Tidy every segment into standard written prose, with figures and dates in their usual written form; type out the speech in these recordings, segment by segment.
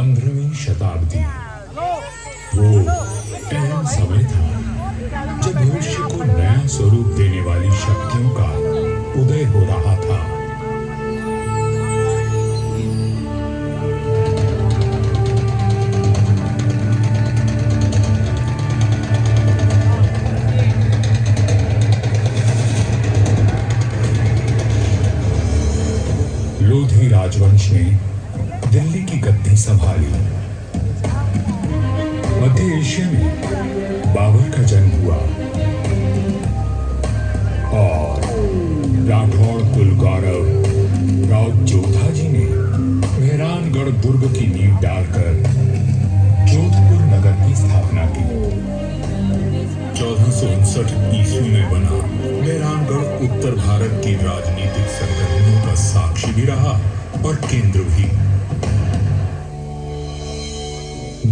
15वीं शताब्दी वो अहम समय था जब भविष्य को नया स्वरूप देने वाली शक्तियों का उदय हो रहा था। लोधी राजवंश ने दिल्ली की गद्दी संभाली। मध्य एशिया में बाबर का जन्म हुआ और राठौड़ कुल गौरव राव जोधा जी ने मेहरानगढ़ दुर्ग की नींव डालकर जोधपुर नगर की स्थापना की। 1459 ईस्वी में बना मेहरानगढ़ उत्तर भारत की राजनीतिक सरगर्मियों का साक्षी भी रहा और केंद्र भी।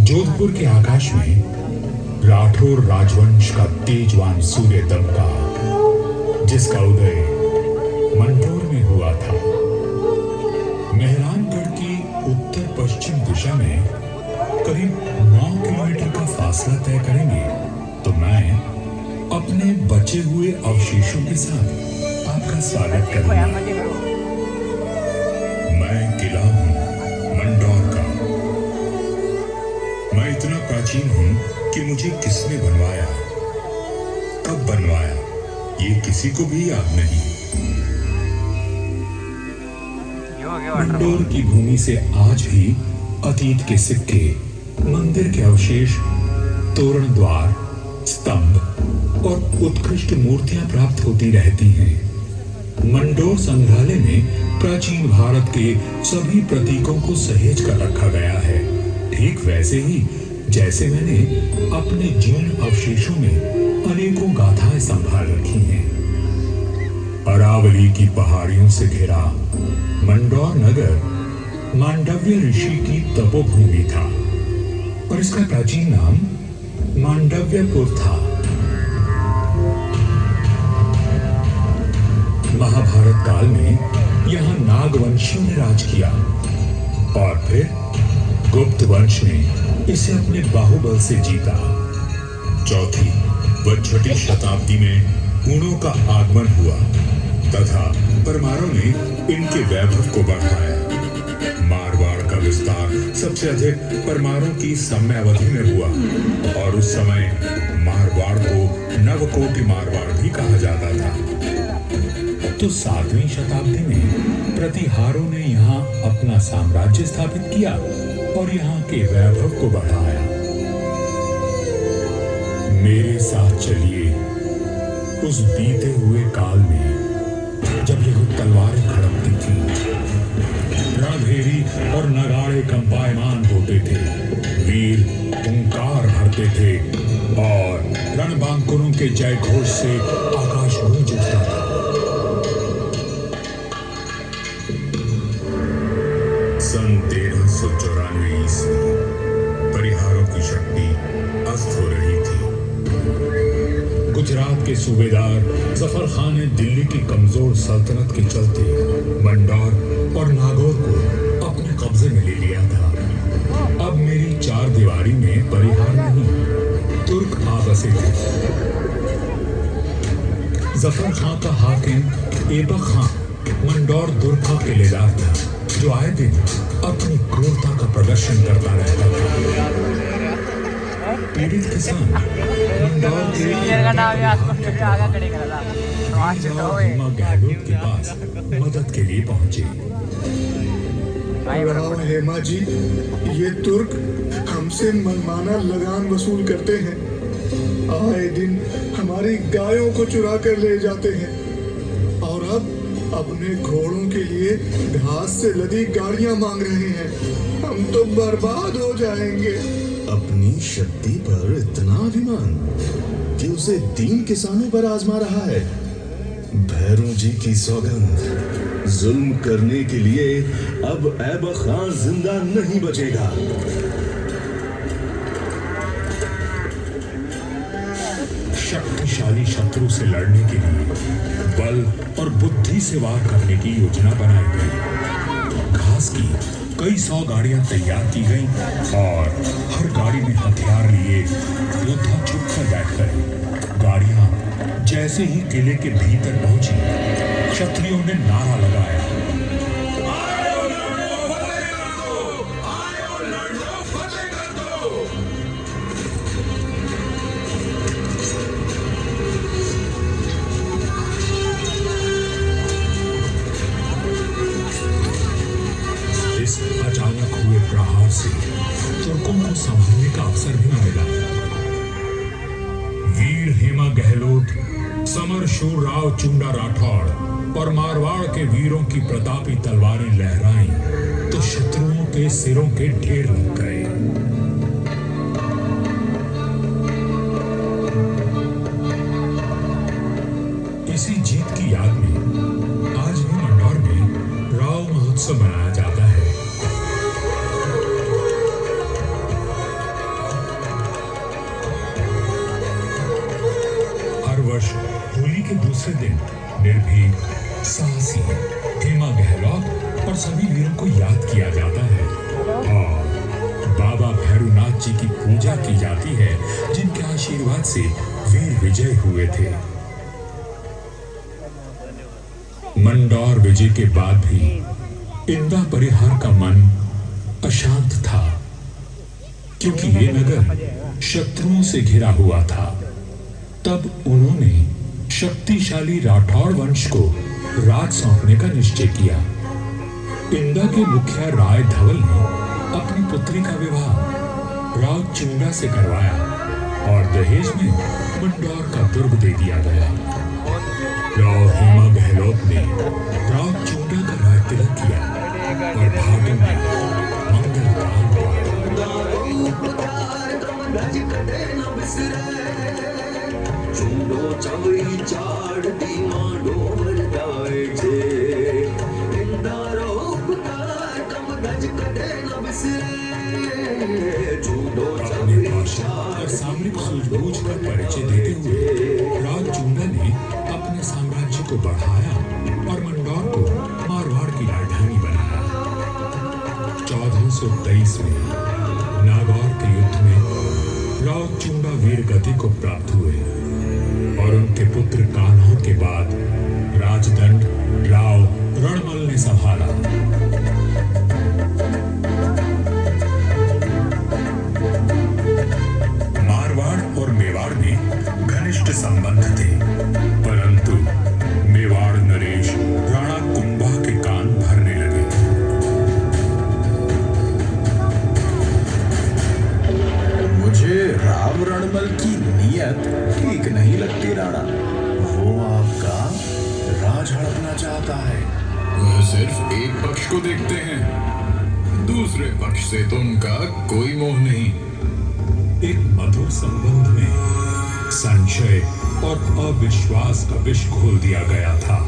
जोधपुर के आकाश में राठौर राजवंश का तेजवान सूर्य दमका, जिसका उदय मंडोर में हुआ था। मेहरानगढ़ की उत्तर पश्चिम दिशा में करीब 9 किलोमीटर का फासला तय करेंगे तो मैं अपने बचे हुए अवशेषों के साथ आपका स्वागत करूंगा। मैं किला हूं मंडोर का। मैं इतना प्राचीन हूं कि मुझे किसने बनवाया, कब बनवाया, ये किसी को भी याद नहीं। मंडोर की भूमि से आज भी अतीत के सिक्के, मंदिर के अवशेष, तोरण द्वार, स्तंभ और उत्कृष्ट मूर्तियां प्राप्त होती रहती हैं। मंडोर संग्रहालय में प्राचीन भारत के सभी प्रतीकों को सहेज कर रखा गया है, ठीक वैसे ही जैसे मैंने अपने जीर्ण अवशेषों में अनेकों गाथाएं संभाल रखी हैं। अरावली की पहाड़ियों से घिरा मंडोर नगर मांडव्य ऋषि की तपोभूमि था और इसका प्राचीन नाम मांडव्यपुर था। महाभारत काल में यहाँ नागवंशियों ने राज किया और फिर गुप्त वंश ने इसे अपने बाहुबल से जीता। चौथी व छठी शताब्दी में हुनों का आगमन हुआ तथा परमारों ने इनके वैभव को बढ़ाया। मारवाड़ का विस्तार सबसे अधिक परमारों की समयावधि में हुआ और उस समय मारवाड़ को नवकोटि मारवाड़ भी कहा जाता था। तो 7वीं शताब्दी में प्रतिहारों ने यहाँ अपना साम्राज्य स्थापित किया और यहाँ के वैभव को बढ़ाया। मेरे साथ चलिए उस बीते हुए काल में जब यह तलवारें खड़कती थीं, रणभेरी और नगाड़े कंपायमान होते थे, वीर हुंकार भरते थे और रणबांकुरों के जय घोष से आकाश गूंज उठता था। सन 1394 ईस्वी परिहारों की शक्ति अस्त हो रही थी। गुजरात के सूबेदार जफर खान ने दिल्ली की कमजोर सल्तनत के चलते मंडोर और नागौर को अपने कब्जे में ले लिया था। अब मेरी चार दीवारी में परिहार नहीं, तुर्क आ बसे थे। जफर खान का हाकिम ऐबक खान मंडोर दुर्ग का किलेदार था, जो आए दिन अपनी क्रूरता का प्रदर्शन करता रहता था। पीड़ित किसान मंडोर के गहलोत के पास मदद के लिए पहुंचे। हेमा जी, ये तुर्क हमसे मनमाना लगान वसूल करते हैं। आए दिन हमारी गायों को चुरा कर ले जाते हैं और अब अपने घोड़ों के लिए घास से लदी गाड़ियां मांग रहे हैं। हम तो बर्बाद हो जाएंगे। अपनी शक्ति पर इतना अभिमान कि उसे 3 किसानों पर आजमा रहा है। भैरों जी की सौगंध, जुल्म करने के लिए अब ऐबक खान जिंदा नहीं बचेगा। शक्तिशाली शत्रु से लड़ने के लिए बल और बुद्धि से वार करने की योजना बनाई गई। घास की कई 100 गाड़ियां तैयार की गईं और हर गाड़ी में हथियार लिए योद्धा छुपकर बैठ गए। गाड़ियां जैसे ही किले के भीतर पहुंची, क्षत्रियों ने नारा लगाया, अचानक हुए प्रहार से तुर्कों को संभलने का अवसर भी न मिला। वीर हेमा गहलोत, समर शूर राव चुंडा राठौड़ और मारवाड़ के वीरों की प्रतापी तलवारें लहराईं तो शत्रुओं के सिरों के ढेर लग गए। इसी जीत की याद में आज भी मंडौर में राव महोत्सव मनाया जाता है। होली के दूसरे दिन निर्भीक, साहसी हेमा गहलोत और सभी वीरों को याद किया जाता है और बाबा भैरवनाथ जी की पूजा की जाती है, जिनके आशीर्वाद से वीर विजय हुए थे। मंडौर विजय के बाद भी इंदा परिहार का मन अशांत था, क्योंकि ये नगर शत्रुओं से घिरा हुआ था। तब उन्होंने शक्तिशाली राठौड़ वंश को राज सौंपने का निश्चय किया। इंदा के मुखिया राय धवल ने अपनी पुत्री का विवाह राव चुंडा से करवाया और दहेज में मंडौर का दुर्ग दे दिया गया। राव हेमा गहलोत ने राव चुंडा का राज तिलक किया और भाटन में मंगल काल हुआ। चूड़ो चवड़ी चाड़ दी मांडो मरदाए छे इंदारो पुकार कम गज कदे न बिसरे चूड़ो चवड़ी चाड़ और सामरिक सूझबूझ का परिचय देते हुए राव चुंडा ने अपने साम्राज्य को बढ़ाया और मंडौर को मारवाड़ की राजधानी बनाया। 1423 में नागौर के युद्ध में राव चुंडा वीर गति को प्राप्त हुए और उनके पुत्र कान्हो के बाद राजदंड राव रणमल ने संभाला। मारवाड़ और मेवाड़ में घनिष्ठ संबंध थे, परंतु मेवाड़ नरेश राणा कुंभा के कान भरने लगे। मुझे राव रणमल की नीयत ठीक नहीं लगती राणा। वो आपका राज हड़पना चाहता है। वह सिर्फ एक पक्ष को देखते हैं, दूसरे पक्ष से तो उनका कोई मोह नहीं। एक मधुर संबंध में संशय और अविश्वास का विष घोल दिया गया था।